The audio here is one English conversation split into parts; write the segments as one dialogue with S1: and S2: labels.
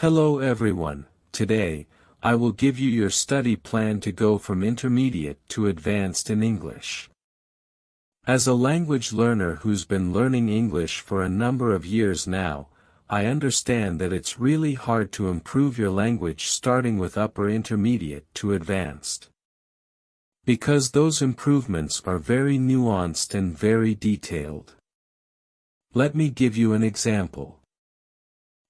S1: Hello everyone, today, I will give you your study plan to go from intermediate to advanced in English. As a language learner who's been learning English for a number of years now, I understand that it's really hard to improve your language starting with upper intermediate to advanced. Because those improvements are very nuanced and very detailed. Let me give you an example.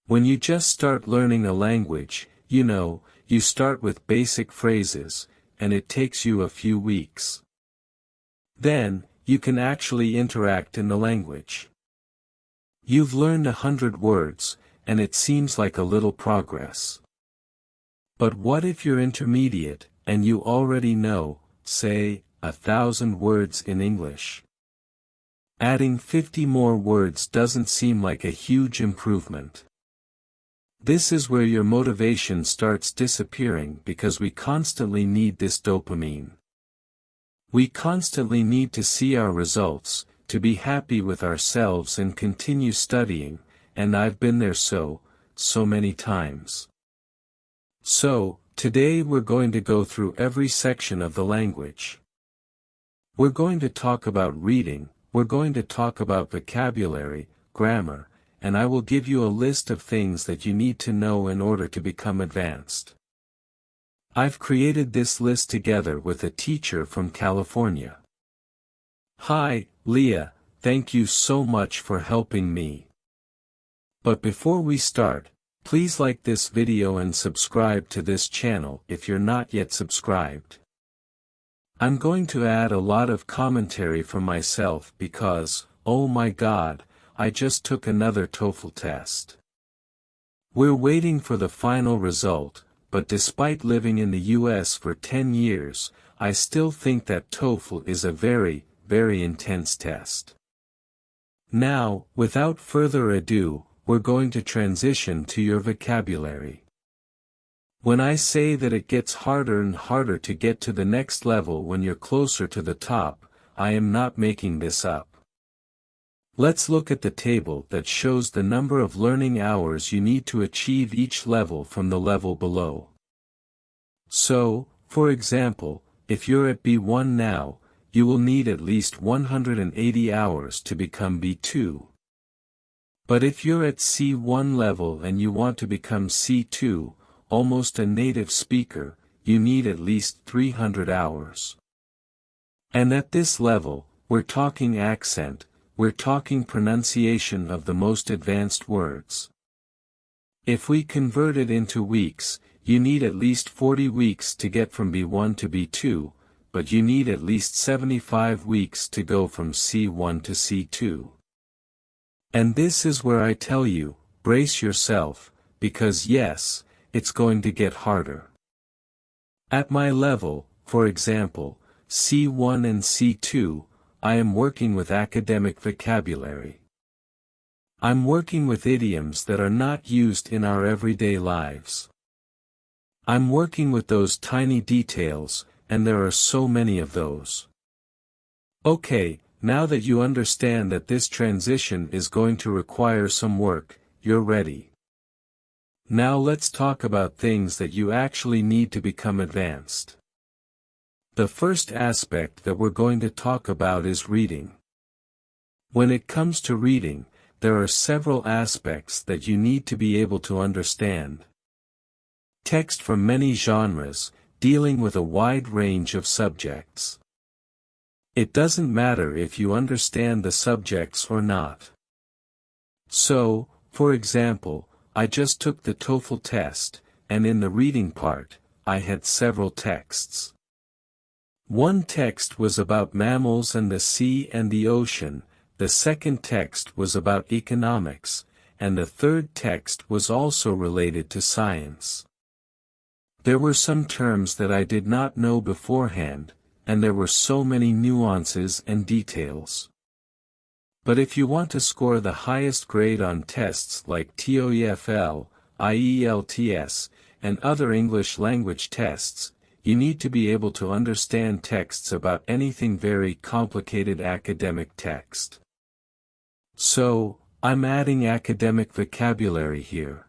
S1: When you just start learning a language, you start with basic phrases, and it takes you a few weeks. Then, you can actually interact in the language. You've learned 100 words, and it seems like a little progress. But what if you're intermediate, and you already know, say, 1,000 words in English? Adding 50 more words doesn't seem like a huge improvement. This is where your motivation starts disappearing because we constantly need this dopamine. We constantly need to see our results, to be happy with ourselves and continue studying, and I've been there so many times. So, today we're going to go through every section of the language. We're going to talk about reading, we're going to talk about vocabulary, grammar, and I will give you a list of things that you need to know in order to become advanced. I've created this list together with a teacher from California. Hi, Leah, thank you so much for helping me. But before we start, please like this video and subscribe to this channel if you're not yet subscribed. I'm going to add a lot of commentary from myself because, oh my God, I just took another TOEFL test. We're waiting for the final result, but despite living in the US for 10 years, I still think that TOEFL is a very, very intense test. Now, without further ado, we're going to transition to your vocabulary. When I say that it gets harder and harder to get to the next level when you're closer to the top, I am not making this up. Let's look at the table that shows the number of learning hours you need to achieve each level from the level below. So, for example, if you're at B1 now, you will need at least 180 hours to become B2. But if you're at C1 level and you want to become C2, almost a native speaker, you need at least 300 hours. And at this level, we're talking accent, we're talking pronunciation of the most advanced words. If we convert it into weeks, you need at least 40 weeks to get from B1 to B2, but you need at least 75 weeks to go from C1 to C2. And this is where I tell you, brace yourself, because yes, it's going to get harder. At my level, for example, C1 and C2, I am working with academic vocabulary. I'm working with idioms that are not used in our everyday lives. I'm working with those tiny details, and there are so many of those. Okay, now that you understand that this transition is going to require some work, you're ready. Now let's talk about things that you actually need to become advanced. The first aspect that we're going to talk about is reading. When it comes to reading, there are several aspects that you need to be able to understand. Text from many genres, dealing with a wide range of subjects. It doesn't matter if you understand the subjects or not. So, for example, I just took the TOEFL test, and in the reading part, I had several texts. One text was about mammals and the sea and the ocean, the second text was about economics, and the third text was also related to science. There were some terms that I did not know beforehand, and there were so many nuances and details. But if you want to score the highest grade on tests like TOEFL, IELTS, and other English language tests, you need to be able to understand texts about anything very complicated academic text. So, I'm adding academic vocabulary here.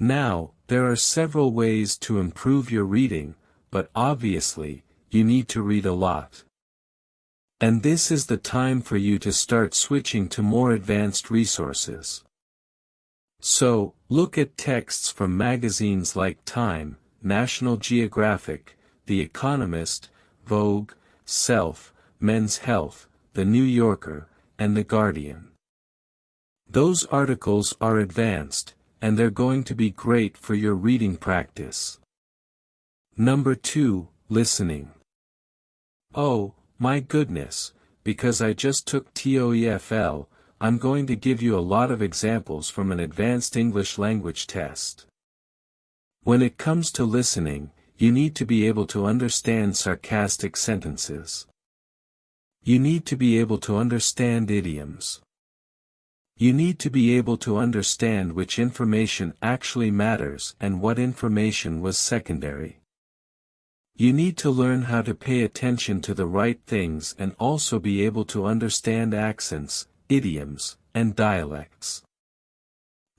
S1: Now, there are several ways to improve your reading, but obviously, you need to read a lot. And this is the time for you to start switching to more advanced resources. So, look at texts from magazines like Time, National Geographic, The Economist, Vogue, Self, Men's Health, The New Yorker, and The Guardian. Those articles are advanced, and they're going to be great for your reading practice. Number 2, listening. Oh, my goodness, because I just took TOEFL, I'm going to give you a lot of examples from an advanced English language test. When it comes to listening, you need to be able to understand sarcastic sentences. You need to be able to understand idioms. You need to be able to understand which information actually matters and what information was secondary. You need to learn how to pay attention to the right things and also be able to understand accents, idioms, and dialects.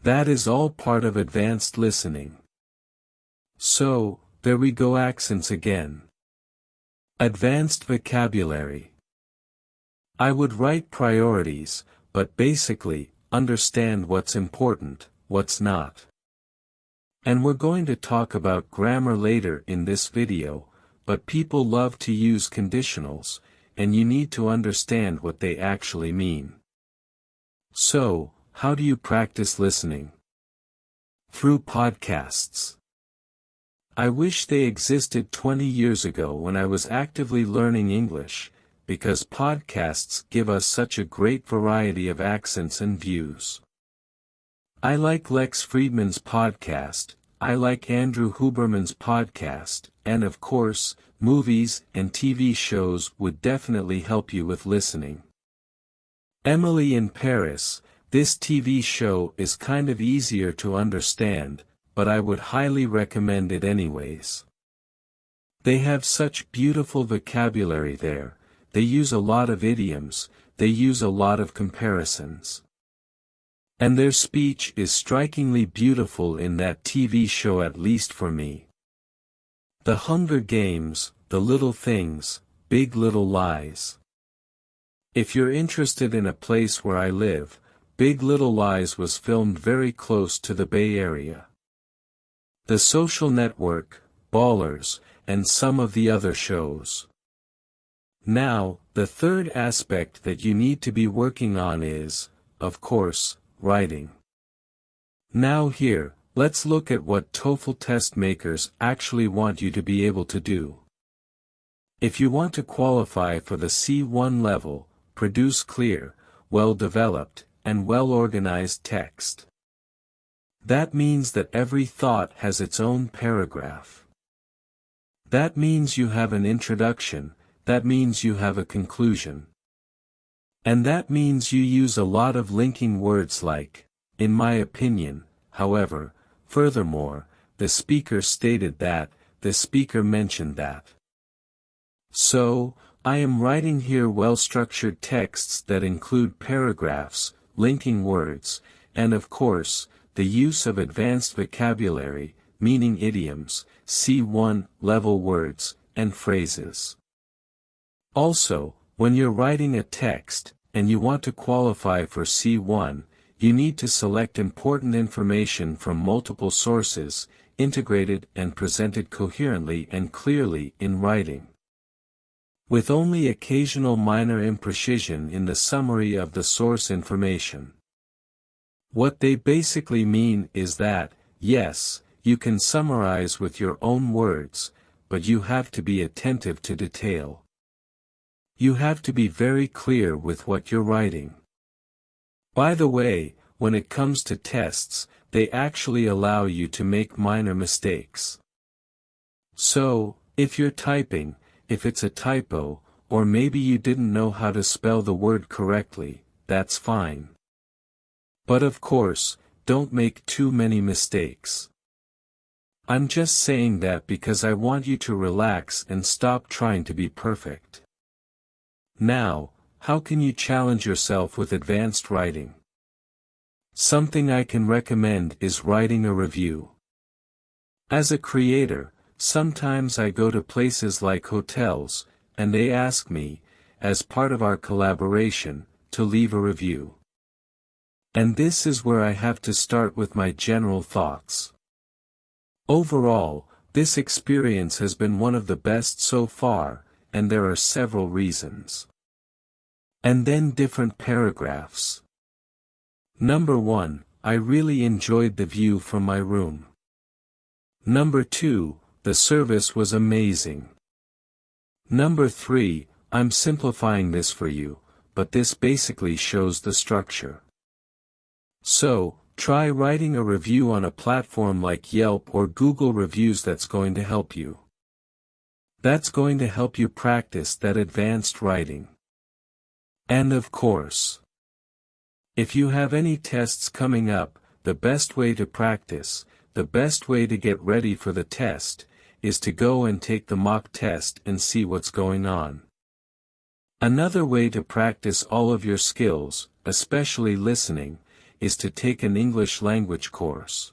S1: That is all part of advanced listening. So, there we go, accents again. Advanced vocabulary. I would write priorities, but basically, understand what's important, what's not. And we're going to talk about grammar later in this video, but people love to use conditionals, and you need to understand what they actually mean. So, how do you practice listening? Through podcasts. I wish they existed 20 years ago when I was actively learning English, because podcasts give us such a great variety of accents and views. I like Lex Friedman's podcast, I like Andrew Huberman's podcast, and of course, movies and TV shows would definitely help you with listening. Emily in Paris, this TV show is kind of easier to understand, but I would highly recommend it anyways. They have such beautiful vocabulary there. They use a lot of idioms, they use a lot of comparisons. And their speech is strikingly beautiful in that TV show, at least for me. The Hunger Games, The Little Things, Big Little Lies. If you're interested in a place where I live, Big Little Lies was filmed very close to the Bay Area. The Social Network, Ballers, and some of the other shows. Now, the third aspect that you need to be working on is, of course, writing. Now here, let's look at what TOEFL test makers actually want you to be able to do. If you want to qualify for the C1 level, produce clear, well-developed, and well-organized text. That means that every thought has its own paragraph. That means you have an introduction, that means you have a conclusion. And that means you use a lot of linking words like, in my opinion, however, furthermore, the speaker stated that, the speaker mentioned that. So, I am writing here well-structured texts that include paragraphs, linking words, and of course, the use of advanced vocabulary, meaning idioms, C1 level words, and phrases. Also, when you're writing a text, and you want to qualify for C1, you need to select important information from multiple sources, integrated and presented coherently and clearly in writing. With only occasional minor imprecision in the summary of the source information. What they basically mean is that, yes, you can summarize with your own words, but you have to be attentive to detail. You have to be very clear with what you're writing. By the way, when it comes to tests, they actually allow you to make minor mistakes. So, if you're typing, if it's a typo, or maybe you didn't know how to spell the word correctly, that's fine. But of course, don't make too many mistakes. I'm just saying that because I want you to relax and stop trying to be perfect. Now, how can you challenge yourself with advanced writing? Something I can recommend is writing a review. As a creator, sometimes I go to places like hotels, and they ask me, as part of our collaboration, to leave a review. And this is where I have to start with my general thoughts. Overall, this experience has been one of the best so far, and there are several reasons. And then different paragraphs. Number 1, I really enjoyed the view from my room. Number 2, the service was amazing. Number 3, I'm simplifying this for you, but this basically shows the structure. So, try writing a review on a platform like Yelp or Google Reviews. That's going to help you. That's going to help you practice that advanced writing. And of course, if you have any tests coming up, the best way to practice, the best way to get ready for the test, is to go and take the mock test and see what's going on. Another way to practice all of your skills, especially listening, is to take an English language course.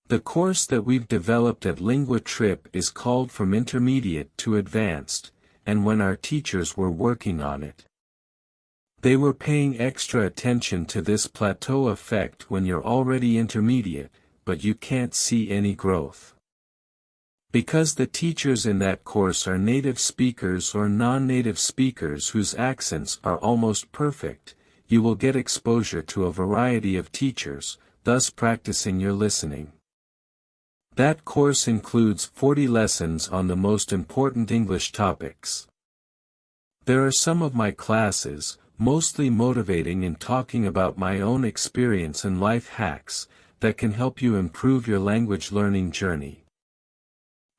S1: The course that we've developed at Lingua Trip is called From Intermediate to Advanced, and when our teachers were working on it, they were paying extra attention to this plateau effect when you're already intermediate, but you can't see any growth. Because the teachers in that course are native speakers or non-native speakers whose accents are almost perfect, you will get exposure to a variety of teachers, thus practicing your listening. That course includes 40 lessons on the most important English topics. There are some of my classes, mostly motivating and talking about my own experience and life hacks, that can help you improve your language learning journey.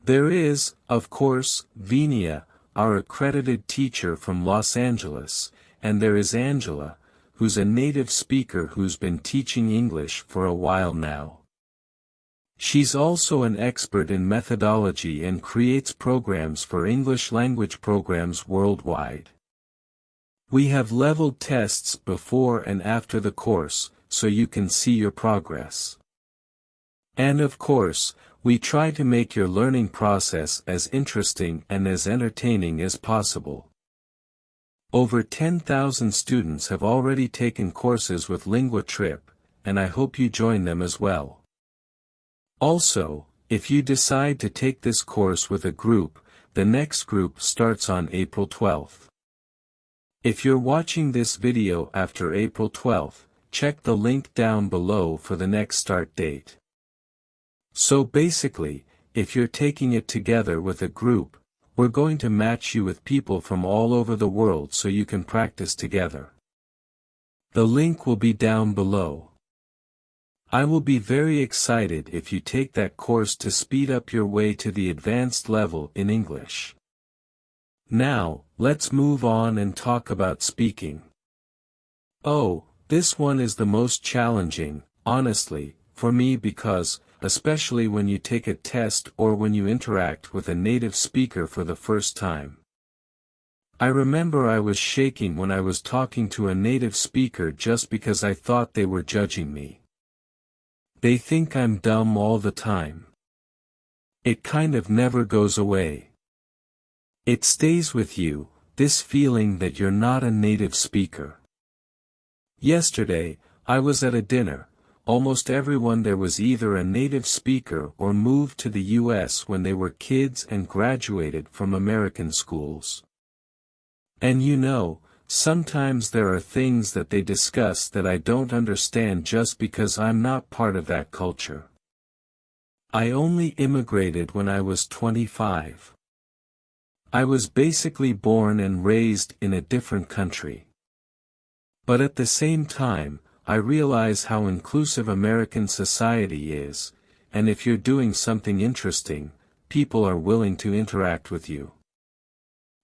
S1: There is, of course, Vinia, our accredited teacher from Los Angeles, and there is Angela, who's a native speaker who's been teaching English for a while now. She's also an expert in methodology and creates programs for English language programs worldwide. We have leveled tests before and after the course, so you can see your progress. And of course, we try to make your learning process as interesting and as entertaining as possible. Over 10,000 students have already taken courses with Lingua Trip, and I hope you join them as well. Also, if you decide to take this course with a group, the next group starts on April 12th. If you're watching this video after April 12th, check the link down below for the next start date. So basically, if you're taking it together with a group, we're going to match you with people from all over the world so you can practice together. The link will be down below. I will be very excited if you take that course to speed up your way to the advanced level in English. Now, let's move on and talk about speaking. Oh, this one is the most challenging, honestly, for me because, especially when you take a test or when you interact with a native speaker for the first time. I remember I was shaking when I was talking to a native speaker just because I thought they were judging me. They think I'm dumb all the time. It kind of never goes away. It stays with you, this feeling that you're not a native speaker. Yesterday, I was at a dinner. Almost everyone there was either a native speaker or moved to the US when they were kids and graduated from American schools. And you know, sometimes there are things that they discuss that I don't understand just because I'm not part of that culture. I only immigrated when I was 25. I was basically born and raised in a different country. But at the same time, I realize how inclusive American society is, and if you're doing something interesting, people are willing to interact with you.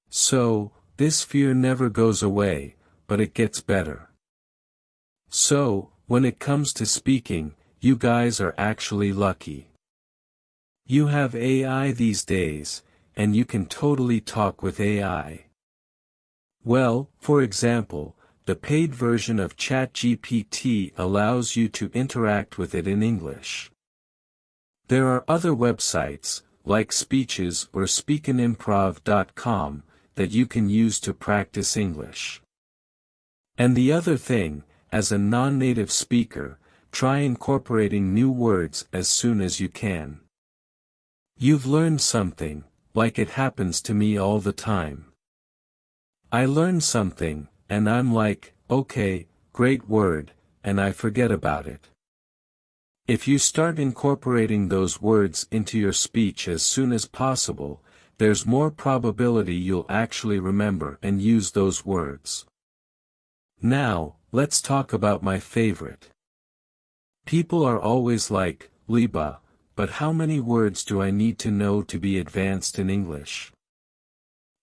S1: So, this fear never goes away, but it gets better. So, when it comes to speaking, you guys are actually lucky. You have AI these days, and you can totally talk with AI. Well, for example, the paid version of ChatGPT allows you to interact with it in English. There are other websites, like Speeches or speakinimprov.com, that you can use to practice English. And the other thing, as a non-native speaker, try incorporating new words as soon as you can. You've learned something, like it happens to me all the time. I learn something, and I'm like, okay, great word, and I forget about it. If you start incorporating those words into your speech as soon as possible, there's more probability you'll actually remember and use those words. Now, let's talk about my favorite. People are always like, Liba, but how many words do I need to know to be advanced in English?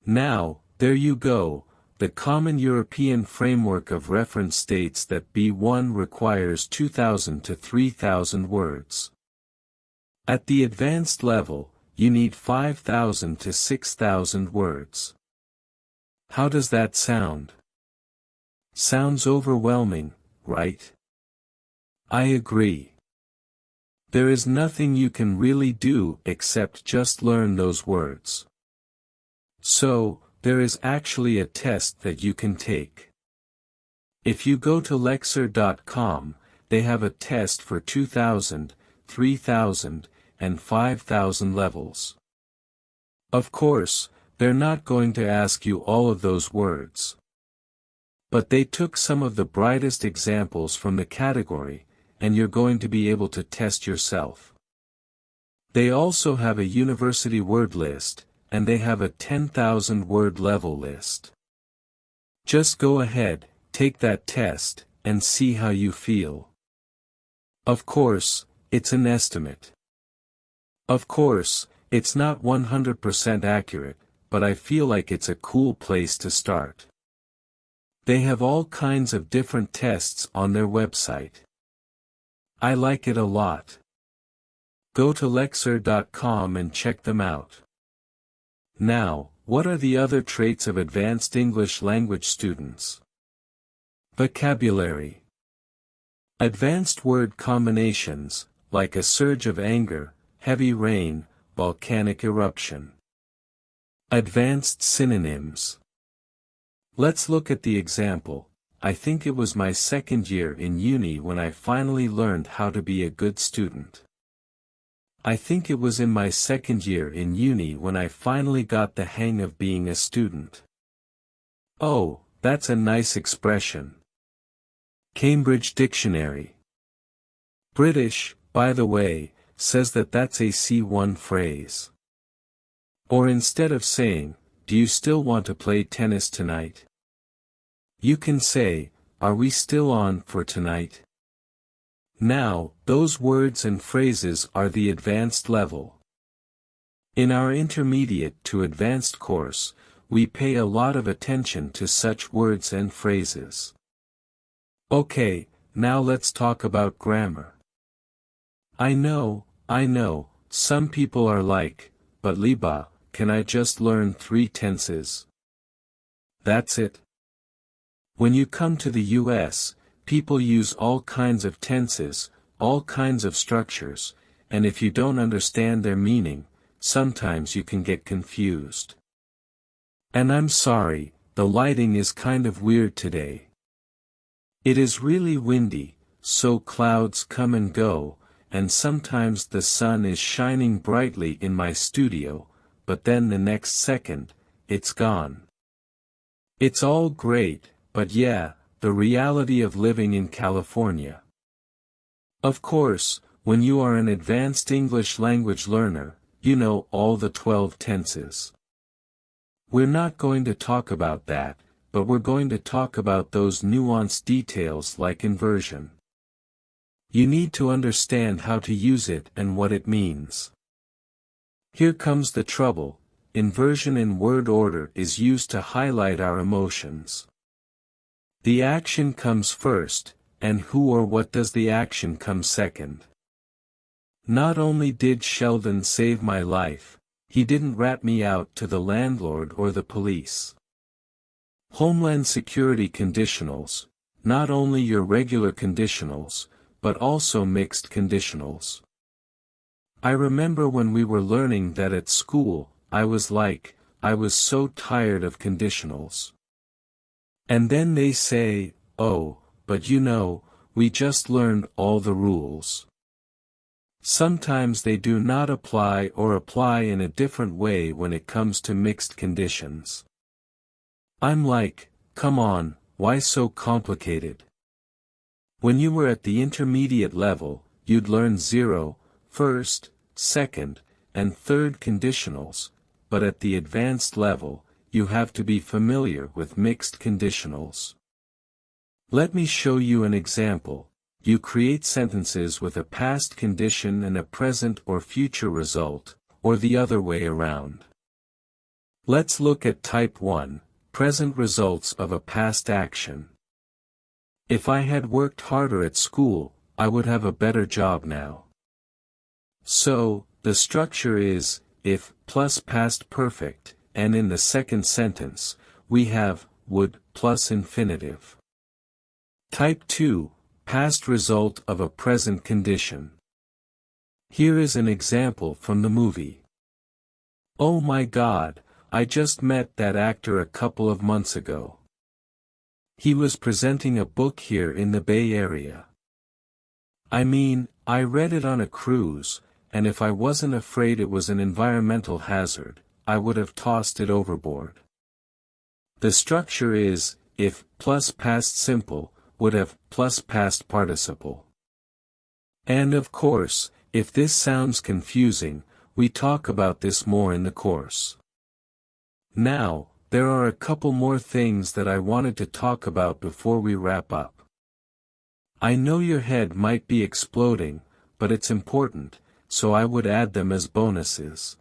S1: Now, there you go. The Common European Framework of Reference states that B1 requires 2,000 to 3,000 words. At the advanced level, you need 5,000 to 6,000 words. How does that sound? Sounds overwhelming, right? I agree. There is nothing you can really do except just learn those words. So, there is actually a test that you can take. If you go to lexer.com, they have a test for 2,000, 3,000, and 5,000 levels. Of course, they're not going to ask you all of those words. But they took some of the brightest examples from the category, and you're going to be able to test yourself. They also have a university word list, and they have a 10,000 word level list. Just go ahead, take that test, and see how you feel. Of course, it's an estimate. Of course, it's not 100% accurate, but I feel like it's a cool place to start. They have all kinds of different tests on their website. I like it a lot. Go to lexer.com and check them out. Now, what are the other traits of advanced English language students? Vocabulary. Advanced word combinations, like a surge of anger, heavy rain, volcanic eruption. Advanced synonyms. Let's look at the example. I think it was my second year in uni when I finally learned how to be a good student. I think it was in my second year in uni when I finally got the hang of being a student. Oh, that's a nice expression. Cambridge Dictionary. British, by the way, says that that's a C1 phrase. Or instead of saying, do you still want to play tennis tonight? You can say, are we still on for tonight? Now, those words and phrases are the advanced level. In our intermediate to advanced course, we pay a lot of attention to such words and phrases. Okay, now let's talk about grammar. I know, some people are like, but Liba, can I just learn 3 tenses? That's it. When you come to the US, people use all kinds of tenses, all kinds of structures, and if you don't understand their meaning, sometimes you can get confused. And I'm sorry, the lighting is kind of weird today. It is really windy, so clouds come and go, and sometimes the sun is shining brightly in my studio, but then the next second, it's gone. It's all great, but yeah, the reality of living in California. Of course, when you are an advanced English language learner, you know all the 12 tenses. We're not going to talk about that, but we're going to talk about those nuanced details like inversion. You need to understand how to use it and what it means. Here comes the trouble. Inversion in word order is used to highlight our emotions. The action comes first, and who or what does the action come second? Not only did Sheldon save my life, he didn't rat me out to the landlord or the police. Homeland Security conditionals, not only your regular conditionals, but also mixed conditionals. I remember when we were learning that at school, I was so tired of conditionals. And then they say, oh, but we just learned all the rules. Sometimes they do not apply or apply in a different way when it comes to mixed conditions. I'm like, come on, why so complicated? When you were at the intermediate level, you'd learn 0, first, second, and third conditionals, but at the advanced level, you have to be familiar with mixed conditionals. Let me show you an example. You create sentences with a past condition and a present or future result, or the other way around. Let's look at type 1, present results of a past action. If I had worked harder at school, I would have a better job now. So, the structure is, if, plus past perfect, and in the second sentence, we have, would, plus infinitive. Type 2, past result of a present condition. Here is an example from the movie. Oh my God, I just met that actor a couple of months ago. He was presenting a book here in the Bay Area. I mean, I read it on a cruise, and if I wasn't afraid it was an environmental hazard, I would have tossed it overboard. The structure is, if, plus past simple, would have, plus past participle. And of course, if this sounds confusing, we talk about this more in the course. Now, there are a couple more things that I wanted to talk about before we wrap up. I know your head might be exploding, but it's important, so I would add them as bonuses.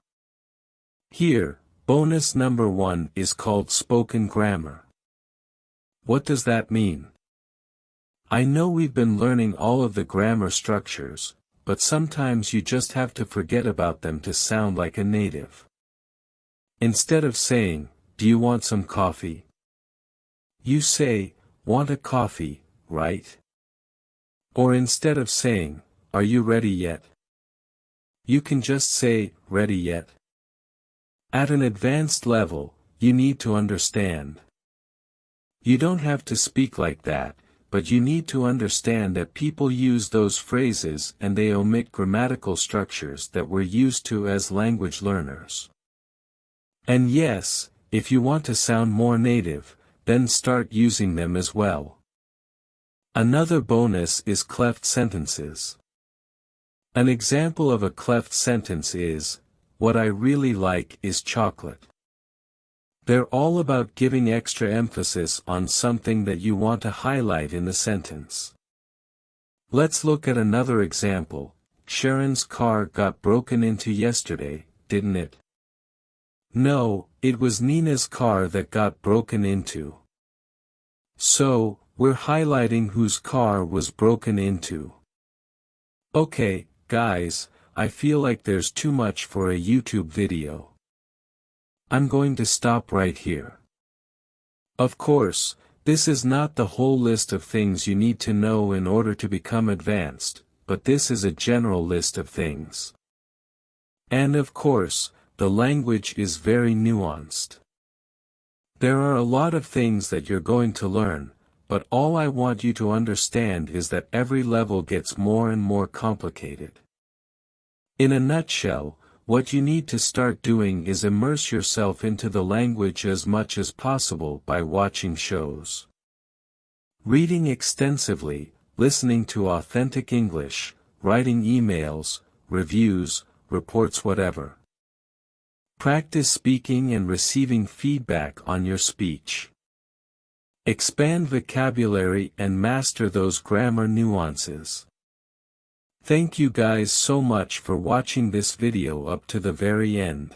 S1: Here, bonus number 1 is called spoken grammar. What does that mean? I know we've been learning all of the grammar structures, but sometimes you just have to forget about them to sound like a native. Instead of saying, do you want some coffee? You say, want a coffee, right? Or instead of saying, are you ready yet? You can just say, ready yet? At an advanced level, you need to understand. You don't have to speak like that, but you need to understand that people use those phrases and they omit grammatical structures that we're used to as language learners. And yes, if you want to sound more native, then start using them as well. Another bonus is cleft sentences. An example of a cleft sentence is, what I really like is chocolate. They're all about giving extra emphasis on something that you want to highlight in the sentence. Let's look at another example. Sharon's car got broken into yesterday, didn't it? No, it was Nina's car that got broken into. So, we're highlighting whose car was broken into. Okay, guys, I feel like there's too much for a YouTube video. I'm going to stop right here. Of course, this is not the whole list of things you need to know in order to become advanced, but this is a general list of things. And of course, the language is very nuanced. There are a lot of things that you're going to learn, but all I want you to understand is that every level gets more and more complicated. In a nutshell, what you need to start doing is immerse yourself into the language as much as possible by watching shows, reading extensively, listening to authentic English, writing emails, reviews, reports, whatever. Practice speaking and receiving feedback on your speech. Expand vocabulary and master those grammar nuances. Thank you guys so much for watching this video up to the very end.